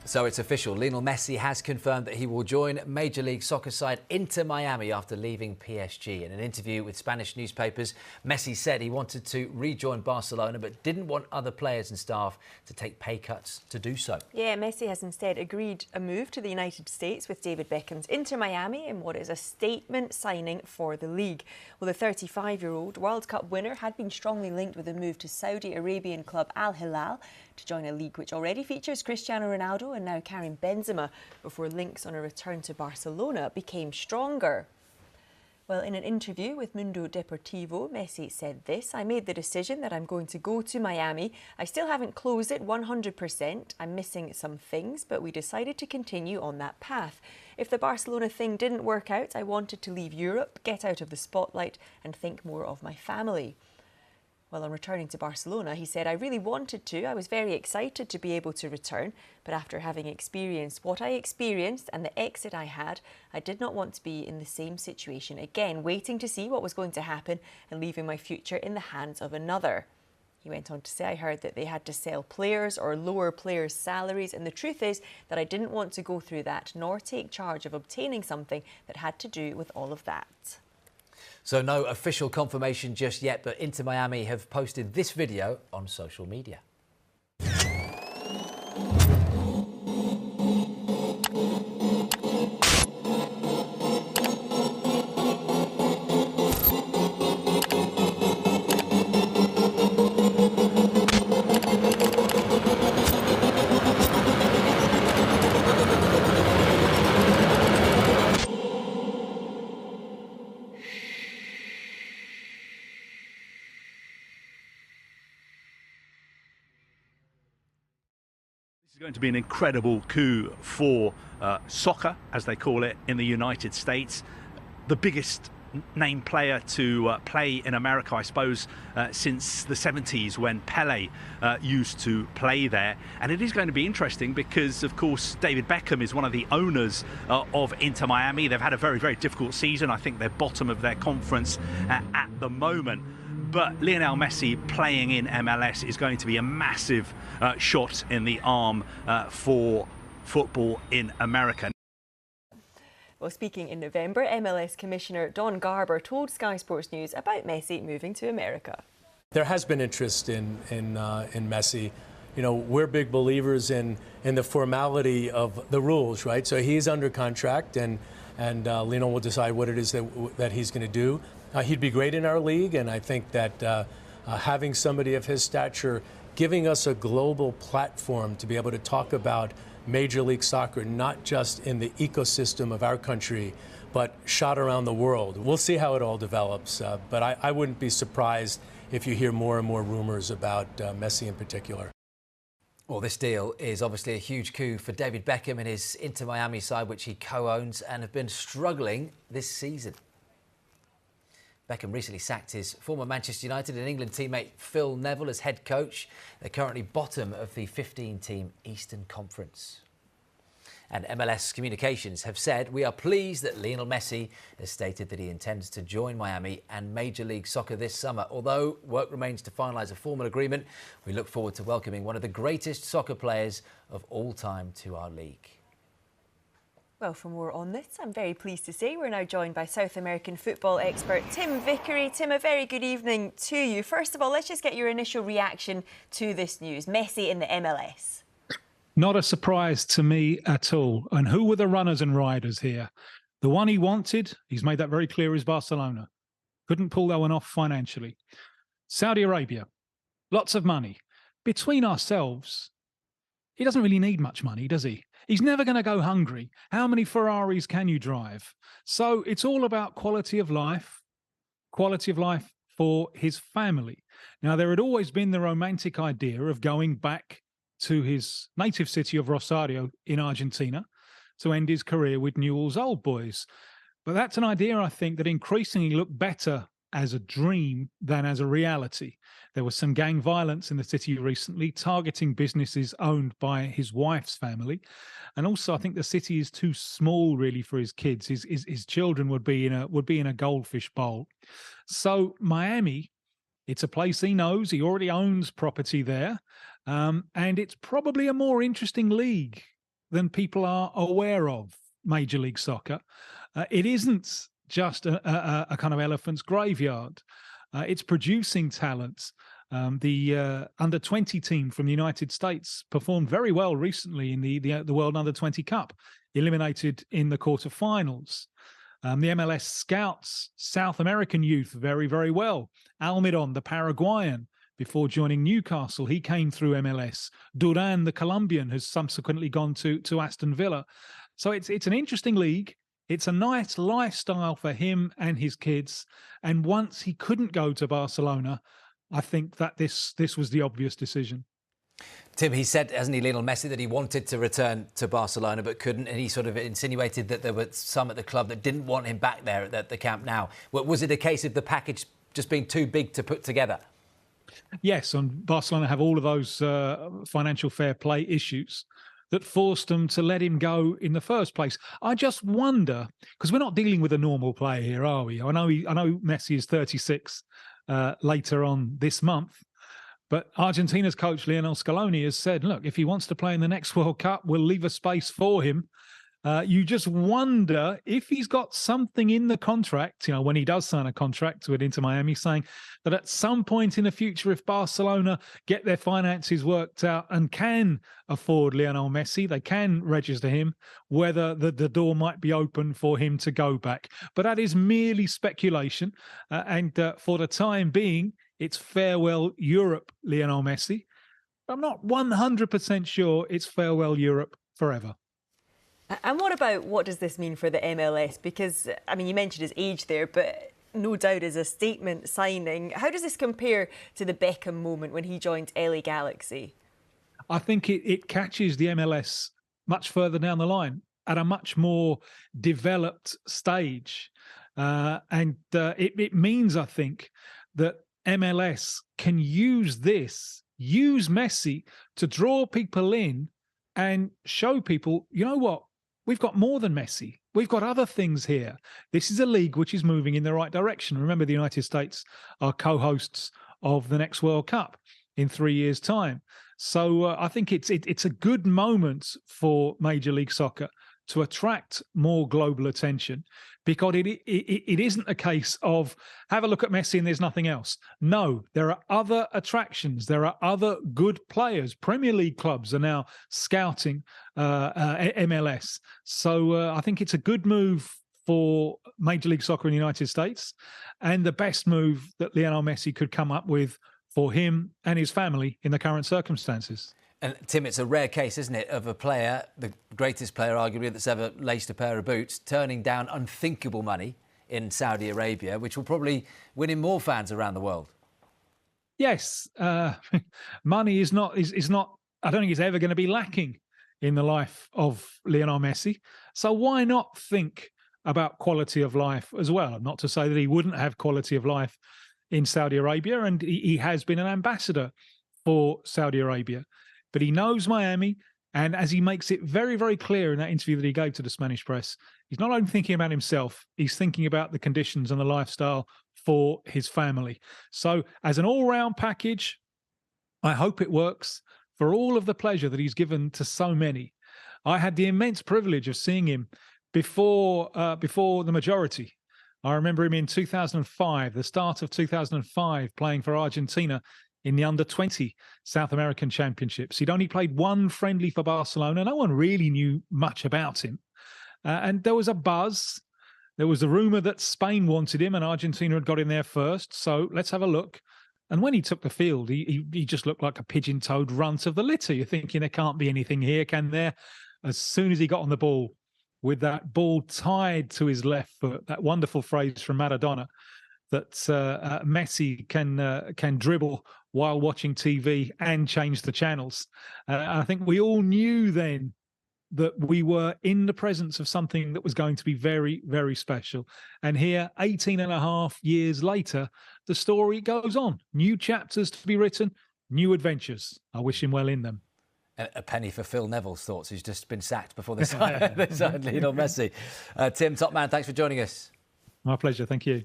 So it's official. Lionel Messi has confirmed that he will join Major League Soccer side Inter Miami after leaving PSG. In an interview with Spanish newspapers, Messi said he wanted to rejoin Barcelona but didn't want other players and staff to take pay cuts to do so. Yeah, Messi has instead agreed a move to the United States with David Beckham's Inter Miami in what is a statement signing for the league. Well, the 35-year-old World Cup winner had been strongly linked with a move to Saudi Arabian club Al Hilal to join a league which already features Cristiano Ronaldo and now Karim Benzema, before links on a return to Barcelona became stronger. Well, in an interview with Mundo Deportivo, Messi said this: "I made the decision that I'm going to go to Miami. I still haven't closed it 100%. I'm missing some things, but we decided to continue on that path. If the Barcelona thing didn't work out, I wanted to leave Europe, get out of the spotlight and think more of my family." Well, on returning to Barcelona, he said, "I really wanted to. I was very excited to be able to return. But after having experienced what I experienced and the exit I had, I did not want to be in the same situation again, waiting to see what was going to happen and leaving my future in the hands of another." He went on to say, "I heard that they had to sell players or lower players' salaries. And the truth is that I didn't want to go through that, nor take charge of obtaining something that had to do with all of that." So no official confirmation just yet, but Inter Miami have posted this video on social media. This is going to be an incredible coup for soccer, as they call it, in the United States. The biggest name player to play in America, I suppose, since the 70s when Pele used to play there. And it is going to be interesting because, of course, David Beckham is one of the owners of Inter Miami. They've had a very, very difficult season. I think they're bottom of their conference at the moment. But Lionel Messi playing in MLS is going to be a massive shot in the arm for football in America. Well, speaking in November, MLS Commissioner Don Garber told Sky Sports News about Messi moving to America. There has been interest in Messi. You know, we're big believers in the formality of the rules, right? So he's under contract, and Lionel will decide what it is that he's going to do. He'd be great in our league, and I think that having somebody of his stature giving us a global platform to be able to talk about Major League Soccer, not just in the ecosystem of our country, but shot around the world. We'll see how it all develops, but I wouldn't be surprised if you hear more and more rumors about Messi in particular. Well, this deal is obviously a huge coup for David Beckham and his Inter Miami side, which he co-owns and have been struggling this season. Beckham recently sacked his former Manchester United and England teammate Phil Neville as head coach. They're currently bottom of the 15-team Eastern Conference. And MLS Communications have said, "We are pleased that Lionel Messi has stated that he intends to join Miami and Major League Soccer this summer. Although work remains to finalise a formal agreement, we look forward to welcoming one of the greatest soccer players of all time to our league." Well, for more on this, I'm very pleased to say we're now joined by South American football expert Tim Vickery. Tim, a very good evening to you. First of all, let's just get your initial reaction to this news. Messi in the MLS. Not a surprise to me at all. And who were the runners and riders here? The one he wanted, he's made that very clear, is Barcelona. Couldn't pull that one off financially. Saudi Arabia, lots of money. Between ourselves, he doesn't really need much money, does he? He's never going to go hungry. How many Ferraris can you drive? So it's all about quality of life for his family. Now, there had always been the romantic idea of going back to his native city of Rosario in Argentina to end his career with Newell's Old Boys. But that's an idea, I think, that increasingly looked better as a dream than as a reality. There was some gang violence in the city recently, targeting businesses owned by his wife's family. And also, I think the city is too small, really, for his kids. His children would be in a goldfish bowl. So Miami, it's a place he knows. He already owns property there. And it's probably a more interesting league than people are aware of Major League Soccer. It isn't just a kind of elephant's graveyard. It's producing talent. The under-20 team from the United States performed very well recently in the World Under-20 Cup, eliminated in the quarterfinals. The MLS scouts South American youth very, very well. Almiron, the Paraguayan, before joining Newcastle, he came through MLS. Duran, the Colombian, has subsequently gone to Aston Villa. So it's an interesting league. It's a nice lifestyle for him and his kids. And once he couldn't go to Barcelona, I think that this was the obvious decision. Tim, he said, hasn't he, Lionel Messi, that he wanted to return to Barcelona but couldn't, and he sort of insinuated that there were some at the club that didn't want him back there at the Camp Nou. Was it a case of the package just being too big to put together? Yes, and Barcelona have all of those financial fair play issues that forced them to let him go in the first place. I just wonder, because we're not dealing with a normal player here, are we? I know Messi is 36 later on this month. But Argentina's coach, Lionel Scaloni, has said, look, if he wants to play in the next World Cup, we'll leave a space for him. You just wonder if he's got something in the contract, when he does sign a contract with Inter Miami, saying that at some point in the future, if Barcelona get their finances worked out and can afford Lionel Messi, they can register him, whether the door might be open for him to go back. But that is merely speculation. And for the time being, it's farewell Europe, Lionel Messi. I'm not 100% sure it's farewell Europe forever. And what does this mean for the MLS? Because, I mean, you mentioned his age there, but no doubt is a statement signing. How does this compare to the Beckham moment when he joined LA Galaxy? I think it catches the MLS much further down the line at a much more developed stage. And it means, I think, that MLS can use Messi to draw people in and show people, you know what, we've got more than Messi. We've got other things here. This is a league which is moving in the right direction. Remember, the United States are co-hosts of the next World Cup in 3 years' time. So I think it's a good moment for Major League Soccer to attract more global attention, because it isn't a case of have a look at Messi and there's nothing else. No, there are other attractions. There are other good players. Premier League clubs are now scouting MLS. So I think it's a good move for Major League Soccer in the United States, and the best move that Lionel Messi could come up with for him and his family in the current circumstances. And Tim, it's a rare case, isn't it, of a player, the greatest player arguably that's ever laced a pair of boots, turning down unthinkable money in Saudi Arabia, which will probably win him more fans around the world. Yes, money is not. I don't think it's ever going to be lacking in the life of Lionel Messi. So why not think about quality of life as well? Not to say that he wouldn't have quality of life in Saudi Arabia, and he has been an ambassador for Saudi Arabia. But he knows Miami, and as he makes it very, very clear in that interview that he gave to the Spanish press, he's not only thinking about himself, he's thinking about the conditions and the lifestyle for his family. So as an all-round package, I hope it works for all of the pleasure that he's given to so many. I had the immense privilege of seeing him before the majority. I remember him in 2005, the start of 2005, playing for Argentina in the under-20 South American Championships. He'd only played one friendly for Barcelona. No one really knew much about him. And there was a buzz. There was a rumour that Spain wanted him and Argentina had got him there first. So let's have a look. And when he took the field, he just looked like a pigeon-toed runt of the litter. You're thinking there can't be anything here, can there? As soon as he got on the ball, with that ball tied to his left foot, that wonderful phrase from Maradona, that Messi can dribble while watching TV and change the channels. I think we all knew then that we were in the presence of something that was going to be very, very special. And here, 18 and a half years later, the story goes on. New chapters to be written, new adventures. I wish him well in them. A penny for Phil Neville's thoughts, who's just been sacked before they signed Lionel Messi. Tim, top man, thanks for joining us. My pleasure. Thank you.